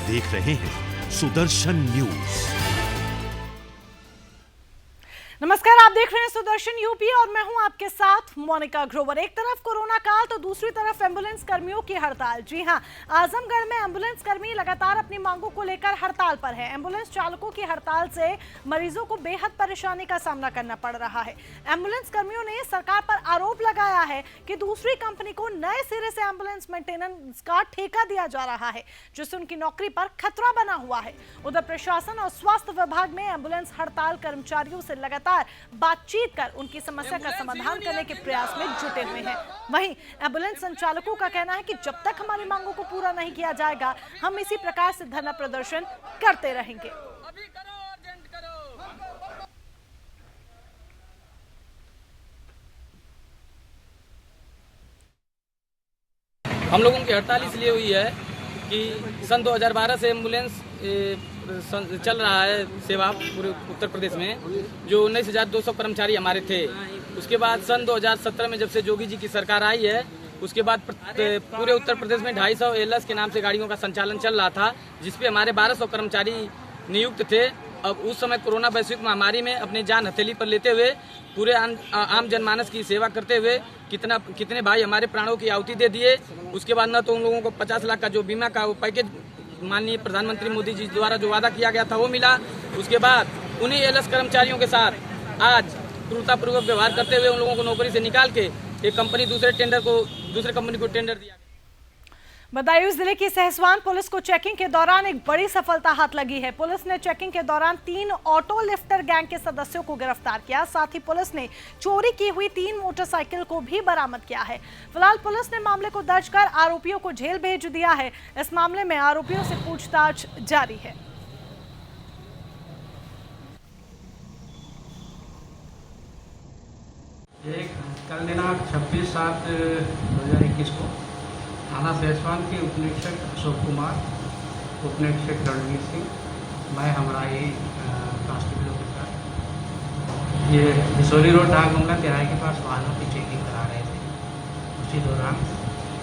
देख रहे हैं सुदर्शन न्यूज। नमस्कार, आप देख रहे हैं सुदर्शन यूपी और मैं हूं आपके साथ मोनिका ग्रोवर। एक तरफ कोरोना काल तो दूसरी तरफ एम्बुलेंस कर्मियों की हड़ताल। जी हां, आजमगढ़ में एम्बुलेंस कर्मी लगातार अपनी मांगों को लेकर हड़ताल पर है। एम्बुलेंस चालकों की हड़ताल से मरीजों को बेहद परेशानी का सामना करना पड़ रहा है। एम्बुलेंस कर्मियों ने सरकार पर आरोप लगाया है कि दूसरी कंपनी को नए सिरे से एम्बुलेंस मेंटेनेंस का ठेका दिया जा रहा है, जिससे उनकी नौकरी पर खतरा बना हुआ है। उधर प्रशासन और स्वास्थ्य विभाग में एम्बुलेंस हड़ताल कर्मचारियों से लगातार बातचीत कर उनकी समस्या का समाधान करने के प्रयास में जुटे हुए हैं। वहीं एम्बुलेंस संचालकों का कहना है कि जब तक हमारी मांगों को पूरा नहीं किया जाएगा, हम इसी प्रकार से धरना प्रदर्शन करते रहेंगे। हम लोगों की हड़ताल इसलिए हुई है कि सन 2012 से एम्बुलेंस चल रहा है सेवा पूरे उत्तर प्रदेश में, जो 19,200 कर्मचारी हमारे थे। उसके बाद सन 2017 में जब से योगी जी की सरकार आई है, उसके बाद पूरे उत्तर प्रदेश में 250 एएलएस के नाम से गाड़ियों का संचालन चल रहा था, जिसपे हमारे 1200 कर्मचारी नियुक्त थे। अब उस समय कोरोना वैश्विक महामारी में अपनी जान हथेली पर लेते हुए पूरे आम जनमानस की सेवा करते हुए कितने भाई हमारे प्राणों की आहुति दे दिए। उसके बाद न तो उन लोगों को 50 लाख का जो बीमा का वो पैकेज माननीय प्रधानमंत्री मोदी जी द्वारा जो वादा किया गया था वो मिला। उसके बाद उन्हीं एएलएस कर्मचारियों के साथ आज क्रूरतापूर्वक व्यवहार करते हुए उन लोगों को नौकरी से निकाल के एक कंपनी दूसरे कंपनी को टेंडर दिया। बदायूं जिले की सहसवान पुलिस को चेकिंग के दौरान एक बड़ी सफलता हाथ लगी है। पुलिस ने चेकिंग के दौरान 3 ऑटो लिफ्टर गैंग के सदस्यों को गिरफ्तार किया। साथ ही पुलिस ने चोरी की हुई 3 मोटरसाइकिल को भी बरामद किया है। फिलहाल पुलिस ने मामले को दर्ज कर आरोपियों को जेल भेज दिया है। इस मामले में आरोपियों से पूछताछ जारी है। कल दिनांक 26/7/2021 को थाना सहसवान के उपनिरीक्षक अशोक कुमार, उपनिरीक्षक रणवीर सिंह, मैं हमारा ये कांस्टेबलों के साथ ये बिसोली रोड डाकबंगला तिराहे के पास वाहनों की चेकिंग करा रहे थे। उसी दौरान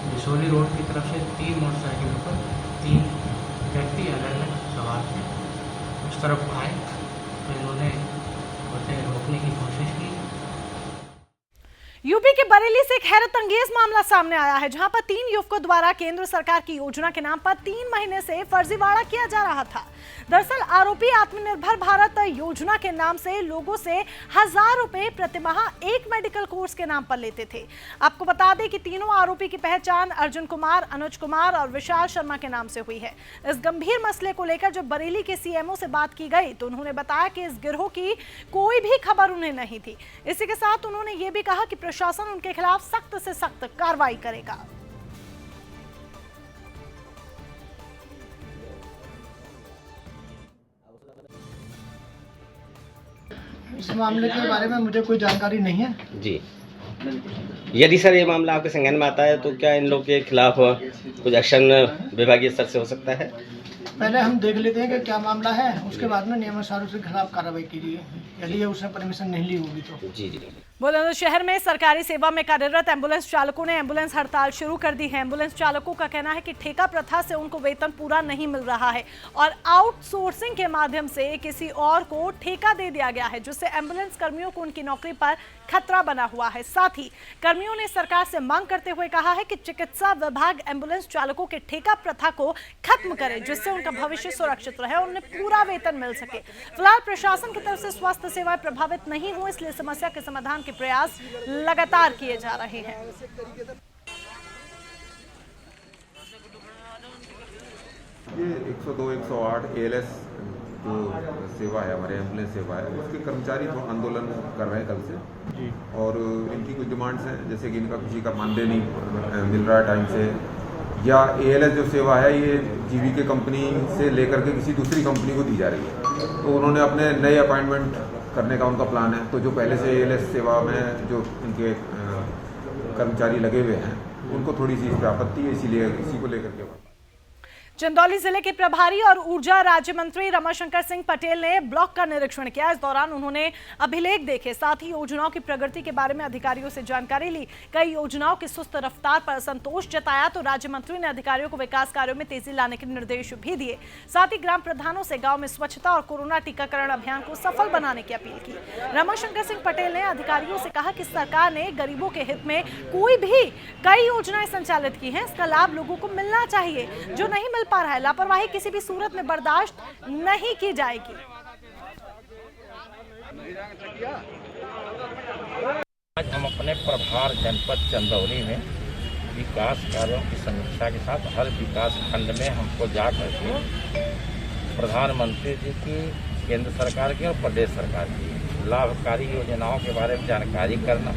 बिसोली रोड की तरफ से 3 मोटरसाइकिलों पर 3 व्यक्ति अलग अलग सवार थे, उस तरफ आए तो इन्होंने उसे रोकने की कोशिश की। यूपी के बरेली से एक हैरत अंगेज मामला सामने आया है, जहां पर 3 युवकों द्वारा केंद्र सरकार की योजना के नाम पर 3 महीने से फर्जीवाड़ा किया जा रहा था। दरअसल आरोपी आत्मनिर्भर भारत योजना के नाम से लोगों से 1000 रुपए प्रतिमाह एक मेडिकल कोर्स के नाम पर लेते थे। आपको बता दें कि तीनों आरोपी की पहचान अर्जुन कुमार, अनुज कुमार और विशाल शर्मा के नाम से हुई है। इस गंभीर मसले को लेकर जब बरेली के सीएमओ से बात की गई तो उन्होंने बताया कि इस गिरोह की कोई भी खबर उन्हें नहीं थी। इसी के साथ उन्होंने ये भी कहा कि प्रशासन उनके खिलाफ सख्त से सख्त कार्रवाई करेगा। इस मामले के बारे में मुझे कोई जानकारी नहीं है जी। यदि सर ये मामला आपके संज्ञान में आता है तो क्या इन लोग के खिलाफ कुछ एक्शन विभागीय स्तर से हो सकता है? पहले हम देख लेते हैं कि क्या मामला है, उसके बाद में नियमानुसार उसके खिलाफ कार्रवाई कीजिए, यदि उसने परमिशन नहीं ली होगी तो। जी। बुलंदशहर में सरकारी सेवा में कार्यरत एम्बुलेंस चालकों ने एम्बुलेंस हड़ताल शुरू कर दी है। एम्बुलेंस चालकों का कहना है कि ठेका प्रथा से उनको वेतन पूरा नहीं मिल रहा है और आउटसोर्सिंग के माध्यम से किसी और को ठेका दे दिया गया है, जिससे एम्बुलेंस कर्मियों को उनकी नौकरी पर खतरा बना हुआ है। साथ ही कर्मियों ने सरकार से मांग करते हुए कहा है कि चिकित्सा विभाग एम्बुलेंस चालकों के ठेका प्रथा को खत्म करे, जिससे उनका भविष्य सुरक्षित रहे और उन्हें पूरा वेतन मिल सके। फिलहाल प्रशासन की तरफ से स्वास्थ्य सेवाएं प्रभावित नहीं हो, इसलिए समस्या के समाधान के प्रयास लगातार किए जा रहे हैं। ये 102, 108 एएलएस जो सेवा है, हमारे एम्बुलेंस सेवा है, उसके कर्मचारी तो आंदोलन कर रहे हैं कल से जी। और इनकी कुछ डिमांड्स हैं, जैसे कि इनका किसी का मानदेय नहीं मिल रहा है टाइम से, या एएलएस जो सेवा है ये जीवीके कंपनी से लेकर के किसी दूसरी कंपनी को दी जा रही है। तो उन्होंने अपने नए अपॉइंटमेंट करने का उनका प्लान है। तो जो पहले से एएलएस सेवा में जो इनके कर्मचारी लगे हुए हैं उनको थोड़ी सी इस पर आपत्ति है, इसीलिए इसी को लेकर के चंदौली जिले के प्रभारी और ऊर्जा राज्य मंत्री रमाशंकर सिंह पटेल ने ब्लॉक का निरीक्षण किया। इस दौरान उन्होंने अभिलेख देखे, साथ ही योजनाओं की प्रगति के बारे में अधिकारियों से जानकारी ली। कई योजनाओं की सुस्त रफ्तार पर संतोष जताया तो राज्य मंत्री ने अधिकारियों को विकास कार्यों में तेजी लाने के निर्देश भी दिए। साथ ही ग्राम प्रधानों से गाँव में स्वच्छता और कोरोना टीकाकरण अभियान को सफल बनाने की अपील की। रमाशंकर सिंह पटेल ने अधिकारियों से कहा कि सरकार ने गरीबों के हित में कई योजनाएं संचालित की हैं, इसका लाभ लोगों को मिलना चाहिए। जो नहीं मिल पा रहा है, लापरवाही किसी भी सूरत में बर्दाश्त नहीं की जाएगी। आज हम अपने प्रभार जनपद चंदौली में विकास कार्यों की समीक्षा के साथ हर विकास खंड में हमको जाकर के प्रधानमंत्री जी की, केंद्र सरकार की और प्रदेश सरकार की लाभकारी योजनाओं के बारे में जानकारी करना,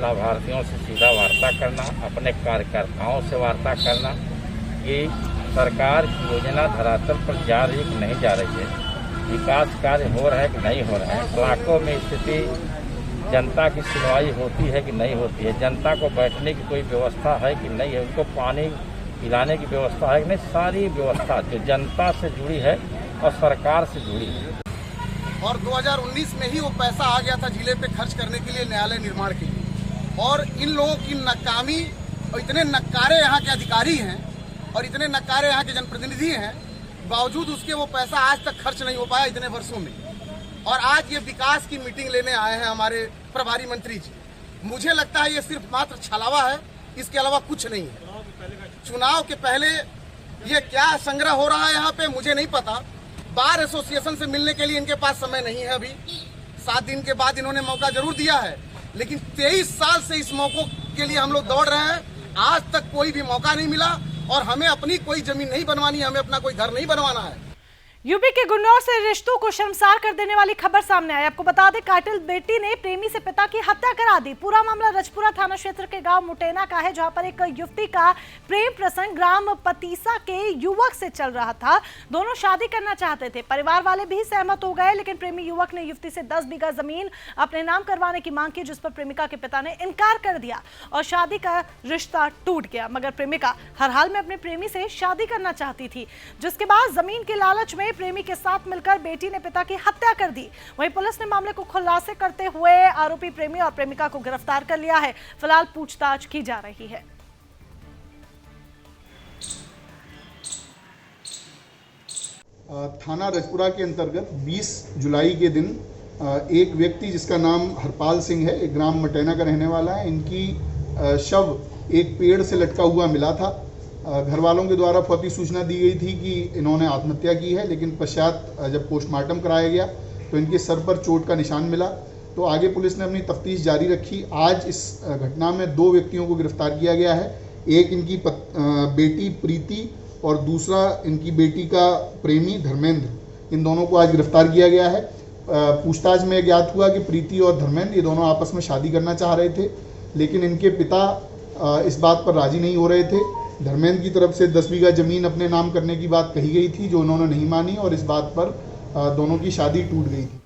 लाभार्थियों से सीधा वार्ता करना, अपने कार्यकर्ताओं से वार्ता करना कि सरकार की योजना धरातल पर जा रही कि नहीं जा रही है, विकास कार्य हो रहा है कि नहीं हो रहा है, ब्लॉकों में स्थिति जनता की सुनवाई होती है कि नहीं होती है, जनता को बैठने की कोई व्यवस्था है कि नहीं है, उनको पानी पिलाने की व्यवस्था है कि नहीं, सारी व्यवस्था जो जनता से जुड़ी है और सरकार से जुड़ी है। और 2019 में ही वो पैसा आ गया था जिले पे खर्च करने के लिए, न्यायालय निर्माण के लिए। और इन लोगों की नाकामी और इतने नक्कारे यहाँ के अधिकारी हैं और इतने नक्कारे यहाँ के जनप्रतिनिधि हैं, बावजूद उसके वो पैसा आज तक खर्च नहीं हो पाया इतने वर्षों में। और आज ये विकास की मीटिंग लेने आए हैं हमारे प्रभारी मंत्री जी। मुझे लगता है ये सिर्फ मात्र छलावा है, इसके अलावा कुछ नहीं है। चुनाव के पहले ये क्या संग्रह हो रहा है यहाँ पे मुझे नहीं पता। बार एसोसिएशन से मिलने के लिए इनके पास समय नहीं है। अभी 7 दिन के बाद इन्होंने मौका जरूर दिया है, लेकिन 23 साल से इस मौकों के लिए हम लोग दौड़ रहे हैं, आज तक कोई भी मौका नहीं मिला। और हमें अपनी कोई जमीन नहीं बनवानी है, हमें अपना कोई घर नहीं बनवाना है। यूपी के गुन्नौर से रिश्तों को शर्मसार कर देने वाली खबर सामने आई। आपको बता दें, कातिल बेटी ने प्रेमी से पिता की हत्या करा दी। पूरा मामला रजपुरा थाना क्षेत्र के गांव मुटेना का है, जहां पर एक युवती का प्रेम प्रसंग ग्राम पतीसा के युवक से चल रहा था। दोनों शादी करना चाहते थे, परिवार वाले भी सहमत हो गए, लेकिन प्रेमी युवक ने युवती से 10 बीघा जमीन अपने नाम करवाने की मांग की, जिस पर प्रेमिका के पिता ने इनकार कर दिया और शादी का रिश्ता टूट गया। मगर प्रेमिका हर हाल में अपने प्रेमी से शादी करना चाहती थी, जिसके बाद जमीन के लालच में प्रेमी के साथ मिलकर बेटी ने पिता की हत्या कर दी। वहीं पुलिस ने मामले को खुलासे करते हुए आरोपी प्रेमी और प्रेमिका को गिरफ्तार कर लिया है। फिलहाल पूछताछ की जा रही है। थाना रजपुरा के अंतर्गत 20 जुलाई के दिन एक व्यक्ति जिसका नाम हरपाल सिंह है, एक ग्राम मटेना का रहने वाला है, इनकी शव एक पेड़ से लटका हुआ मिला था। घर वालों के द्वारा फौरी सूचना दी गई थी कि इन्होंने आत्महत्या की है, लेकिन पश्चात जब पोस्टमार्टम कराया गया तो इनके सर पर चोट का निशान मिला। तो आगे पुलिस ने अपनी तफ्तीश जारी रखी। आज इस घटना में 2 व्यक्तियों को गिरफ्तार किया गया है। एक इनकी बेटी प्रीति और दूसरा इनकी बेटी का प्रेमी धर्मेंद्र। इन दोनों को आज गिरफ्तार किया गया है। पूछताछ में ज्ञात हुआ कि प्रीति और धर्मेंद्र ये दोनों आपस में शादी करना चाह रहे थे, लेकिन इनके पिता इस बात पर राजी नहीं हो रहे थे। धर्मेंद्र की तरफ से 10 बीघा जमीन अपने नाम करने की बात कही गई थी, जो उन्होंने नहीं मानी और इस बात पर दोनों की शादी टूट गई थी।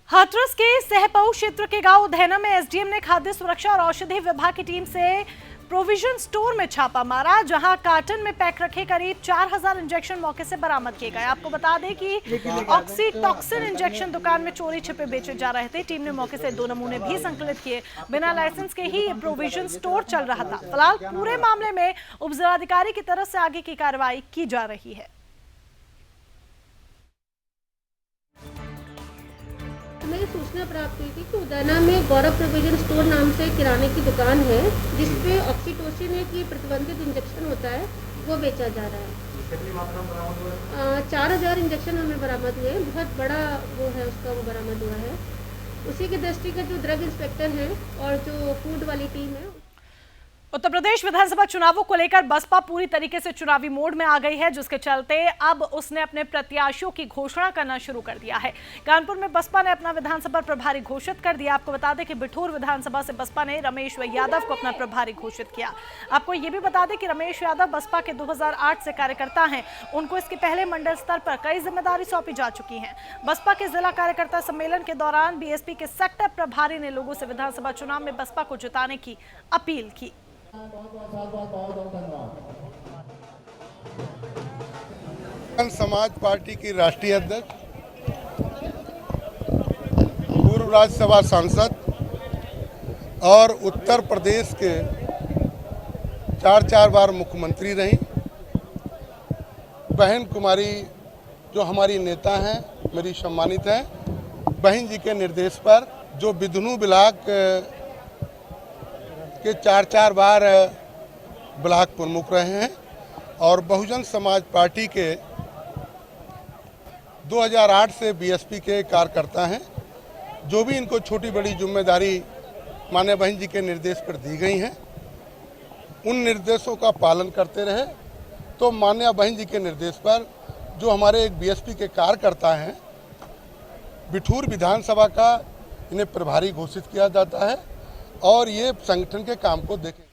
हाथरस के सहपऊ क्षेत्र के गांव उधैना में एसडीएम ने खाद्य सुरक्षा और औषधि विभाग की टीम से प्रोविजन स्टोर में छापा मारा, जहां कार्टन में पैक रखे करीब 4000 इंजेक्शन मौके से बरामद किए गए। आपको बता दें कि ऑक्सीटॉक्सिन इंजेक्शन दुकान में चोरी छिपे बेचे जा रहे थे। टीम ने मौके से 2 नमूने भी संकलित किए। बिना लाइसेंस के ही ये प्रोविजन स्टोर चल रहा था। फिलहाल पूरे मामले में उपजिलाधिकारी की तरफ से आगे की कार्रवाई की जा रही है। हमें सूचना प्राप्त हुई थी कि उधैना में गौरव प्रोविजन स्टोर नाम से किराने की दुकान है, जिसपे ऑक्सीटोसिन एक ये प्रतिबंधित इंजेक्शन होता है, वो बेचा जा रहा है। कितनी मात्रा में बरामद हुआ है? 4000 इंजेक्शन हमें बरामद हुए। बहुत बड़ा वो है उसका, वो बरामद हुआ है। उसी के दृष्टिगत जो ड्रग इंस्पेक्टर हैं और जो फूड वाली टीम है। उत्तर प्रदेश विधानसभा चुनावों को लेकर बसपा पूरी तरीके से चुनावी मोड में आ गई है, जिसके चलते अब उसने अपने प्रत्याशियों की घोषणा करना शुरू कर दिया है। कानपुर में बसपा ने अपना विधानसभा प्रभारी घोषित कर दिया। आपको बता दें कि बिठूर विधानसभा से बसपा ने रमेश यादव को अपना प्रभारी घोषित किया। आपको ये भी बता दें कि रमेश यादव बसपा के 2008 से कार्यकर्ता हैं। उनको इसके पहले मंडल स्तर पर कई जिम्मेदारी सौंपी जा चुकी है। बसपा के जिला कार्यकर्ता सम्मेलन के दौरान बीएसपी के सेक्टर प्रभारी ने लोगों से विधानसभा चुनाव में बसपा को जिताने की अपील की। बहुत बहुत धन्यवाद। समाज पार्टी की राष्ट्रीय अध्यक्ष, पूर्व राज्यसभा सांसद और उत्तर प्रदेश के 4 बार मुख्यमंत्री रही बहन कुमारी, जो हमारी नेता हैं, मेरी सम्मानित हैं, बहन जी के निर्देश पर जो बिधनू ब्लॉक के 4 बार ब्लॉक प्रमुख रहे हैं और बहुजन समाज पार्टी के 2008 से बीएसपी के कार्यकर्ता हैं। जो भी इनको छोटी बड़ी जिम्मेदारी माननीय बहन जी के निर्देश पर दी गई हैं, उन निर्देशों का पालन करते रहे। तो माननीय बहन जी के निर्देश पर जो हमारे एक बीएसपी के कार्यकर्ता हैं, बिठूर विधानसभा का इन्हें प्रभारी घोषित किया जाता है और ये संगठन के काम को देखें।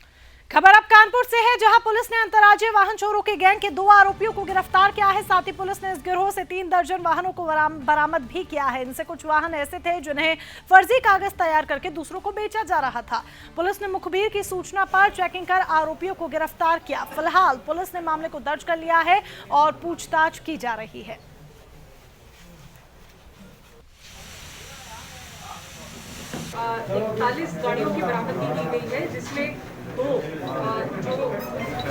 खबर अब कानपुर से है, जहां पुलिस ने अंतर्राज्यीय वाहन चोरों के गैंग के 2 आरोपियों को गिरफ्तार किया है। साथ ही पुलिस ने इस गिरोह से 3 दर्जन वाहनों को बरामद भी किया है। इनसे कुछ वाहन ऐसे थे जिन्हें फर्जी कागज तैयार करके दूसरों को बेचा जा रहा था। पुलिस ने मुखबिर की सूचना पर चेकिंग कर आरोपियों को गिरफ्तार किया। फिलहाल पुलिस ने मामले को दर्ज कर लिया है और पूछताछ की जा रही है। 41 गाड़ियों की बरामदगी की गई है, जिसमें 2 जो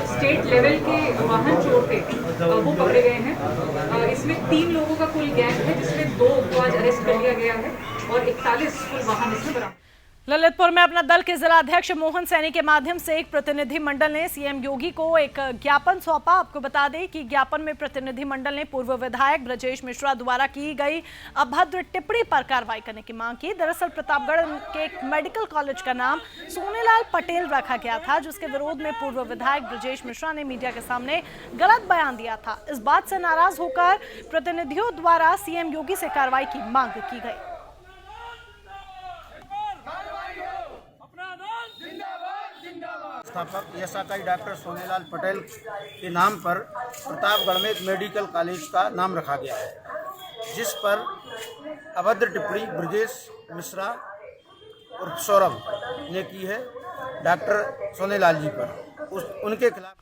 स्टेट लेवल के वाहन चोर थे वो पकड़े गए हैं। इसमें 3 लोगों का कुल गैंग है, जिसमें 2 को आज अरेस्ट कर लिया गया है और 41 कुल वाहन इसमें बरामद। ललितपुर में अपना दल के जिलाध्यक्ष मोहन सैनी के माध्यम से एक प्रतिनिधि मंडल ने सीएम योगी को एक ज्ञापन सौंपा। आपको बता दें कि ज्ञापन में प्रतिनिधि मंडल ने पूर्व विधायक ब्रजेश मिश्रा द्वारा की गई अभद्र टिप्पणी पर कार्रवाई करने की मांग की। दरअसल प्रतापगढ़ के एक मेडिकल कॉलेज का नाम सोनेलाल पटेल रखा गया था, जिसके विरोध में पूर्व विधायक ब्रजेश मिश्रा ने मीडिया के सामने गलत बयान दिया था। इस बात से नाराज होकर प्रतिनिधियों द्वारा सीएम योगी से कार्रवाई की मांग की गई। संस्थापक एएसआई डॉक्टर सोनेलाल पटेल के नाम पर प्रतापगढ़ में एक मेडिकल कॉलेज का नाम रखा गया है, जिस पर अभद्र टिप्पणी ब्रजेश मिश्रा और सौरभ ने की है डॉक्टर सोनेलाल जी पर। उनके खिलाफ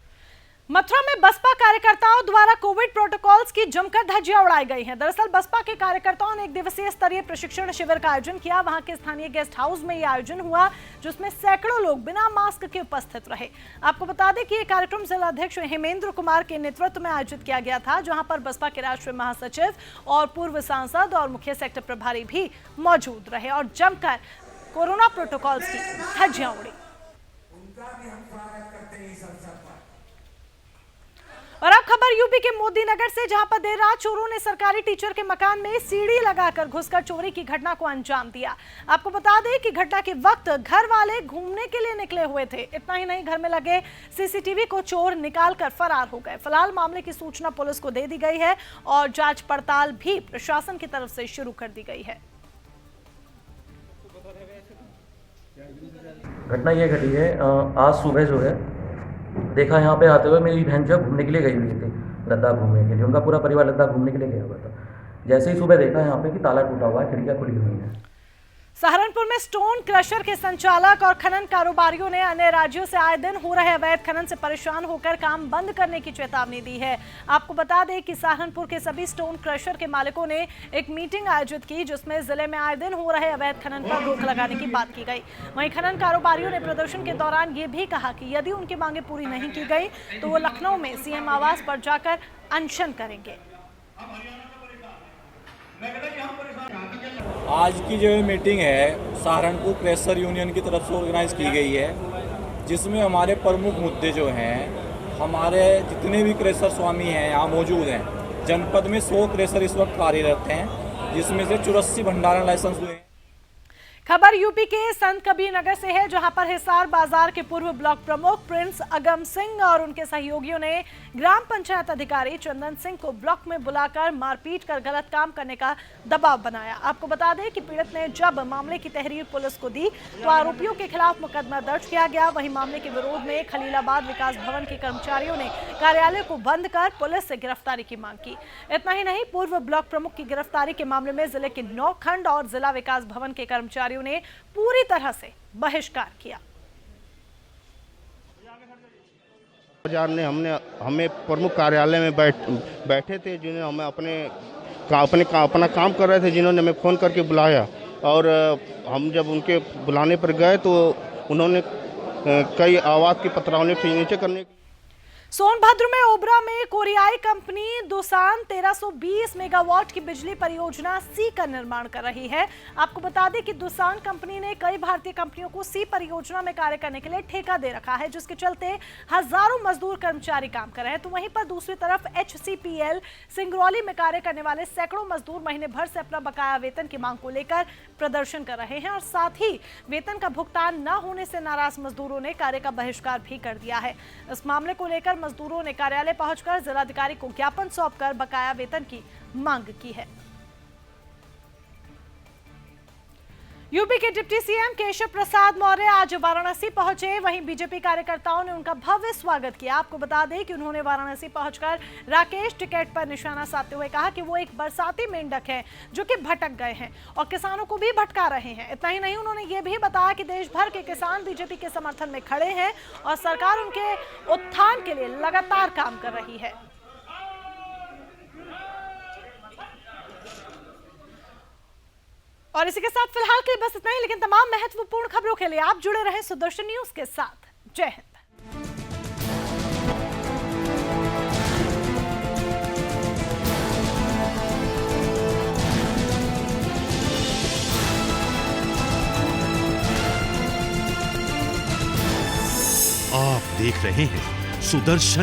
मथुरा में बसपा कार्यकर्ताओं द्वारा कोविड प्रोटोकॉल्स की जमकर धज्जियां उड़ाई गई हैं। दरअसल बसपा के कार्यकर्ताओं ने एक दिवसीय स्तरीय प्रशिक्षण शिविर का आयोजन किया। वहां के स्थानीय गेस्ट हाउस में यह आयोजन हुआ, जिसमें सैकड़ों लोग बिना मास्क के उपस्थित रहे। आपको बता दें कि यह कार्यक्रम जिलाध्यक्ष हेमेंद्र कुमार के नेतृत्व में आयोजित किया गया था, जहां पर बसपा के राष्ट्रीय महासचिव और पूर्व सांसद और मुख्य सेक्टर प्रभारी भी मौजूद रहे और जमकर कोरोना प्रोटोकॉल्स की धज्जियां उड़ी। और अब खबर यूपी के मोदी नगर से, जहां पर देर रात चोरों ने सरकारी टीचर के मकान में सीढ़ी लगाकर घुसकर चोरी की घटना को अंजाम दिया। आपको बता दें कि घटना के वक्त घर वाले घूमने के लिए निकले हुए थे। इतना ही नहीं, घर में लगे सीसीटीवी को चोर निकालकर फरार हो गए। फिलहाल मामले की सूचना पुलिस को दे दी गई है और जांच पड़ताल भी प्रशासन की तरफ से शुरू कर दी गई है। घटना ये घटी है, आज सुबह जो है देखा यहाँ पे आते हुए मेरी बहन जो घूमने के लिए गई हुई थी, लद्दाख घूमने के लिए। उनका पूरा परिवार लद्दाख घूमने के लिए गया हुआ था। जैसे ही सुबह देखा यहाँ पे कि ताला टूटा हुआ है, खिड़कियाँ खुली हुई हैं। सहारनपुर में स्टोन क्रशर के संचालक और खनन कारोबारियों ने अन्य राज्यों से आए दिन हो रहे अवैध खनन से परेशान होकर काम बंद करने की चेतावनी दी है। आपको बता दें कि सहारनपुर के सभी स्टोन क्रशर के मालिकों ने एक मीटिंग आयोजित की, जिसमें जिले में आए दिन हो रहे अवैध खनन पर रोक लगाने की बात की गई। वहीं खनन कारोबारियों ने प्रदर्शन के दौरान ये भी कहा कि यदि उनकी मांगे पूरी नहीं की गई तो वो लखनऊ में सीएम आवास पर जाकर अनशन करेंगे। आज की जो मीटिंग है सहारनपुर क्रेशर यूनियन की तरफ से ऑर्गेनाइज की गई है, जिसमें हमारे प्रमुख मुद्दे जो हैं, हमारे जितने भी क्रेशर स्वामी हैं यहाँ मौजूद हैं। जनपद में 100 क्रेशर इस वक्त कार्यरत हैं, जिसमें से 84 भंडारण लाइसेंस हुए हैं। खबर यूपी के संत कबीर नगर से है, जहां पर हिसार बाजार के पूर्व ब्लॉक प्रमुख प्रिंस अगम सिंह और उनके सहयोगियों ने ग्राम पंचायत अधिकारी चंदन सिंह को ब्लॉक में बुलाकर मारपीट कर गलत काम करने का दबाव बनाया। आपको बता दें कि पीड़ित ने जब मामले की तहरीर पुलिस को दी तो आरोपियों के खिलाफ मुकदमा दर्ज किया गया। वहीं मामले के विरोध में खलीलाबाद विकास भवन के कर्मचारियों ने कार्यालय को बंद कर पुलिस से गिरफ्तारी की मांग की। इतना ही नहीं, पूर्व ब्लॉक प्रमुख की गिरफ्तारी के मामले में जिले के 9 खंड और जिला विकास भवन के कर्मचारियों ने पूरी तरह से बहिष्कार किया। बाजार ने हमें प्रमुख कार्यालय में बैठे थे, जिन्हें हमें अपना काम कर रहे थे, जिन्होंने हमें फ़ोन करके बुलाया और हम जब उनके बुलाने पर गए तो उन्होंने कई आवाज़ की पत्रावली नीचे करने। सोनभद्र में ओबरा में कोरियाई कंपनी दोसान 1320 मेगावाट की बिजली परियोजना सी का निर्माण कर रही है। आपको बता दें कि दोसान कंपनी ने कई भारतीय कंपनियों को सी परियोजना में कार्य करने के लिए ठेका दे रखा है, जिसके चलते हजारों मजदूर कर्मचारी काम कर रहे हैं। तो वहीं पर दूसरी तरफ HCPL सिंगरौली में कार्य करने वाले सैकड़ों मजदूर महीने भर से अपना बकाया वेतन की मांग को लेकर प्रदर्शन कर रहे हैं और साथ ही वेतन का भुगतान न होने से नाराज मजदूरों ने कार्य का बहिष्कार भी कर दिया है। इस मामले को लेकर मजदूरों ने कार्यालय पहुंचकर जिलाधिकारी को ज्ञापन सौंपकर बकाया वेतन की मांग की है। यूपी के डिप्टी सीएम केशव प्रसाद मौर्य आज वाराणसी पहुंचे। वहीं बीजेपी कार्यकर्ताओं ने उनका भव्य स्वागत किया। आपको बता दें कि उन्होंने वाराणसी पहुंचकर राकेश टिकैत पर निशाना साधते हुए कहा कि वो एक बरसाती मेंढक है जो कि भटक गए हैं और किसानों को भी भटका रहे हैं। इतना ही नहीं, उन्होंने ये भी बताया कि देश भर के किसान बीजेपी के समर्थन में खड़े हैं और सरकार उनके उत्थान के लिए लगातार काम कर रही है। और इसी के साथ फिलहाल के लिए बस इतना ही, लेकिन तमाम महत्वपूर्ण खबरों के लिए आप जुड़े रहें सुदर्शन न्यूज के साथ। जय हिंद। आप देख रहे हैं सुदर्शन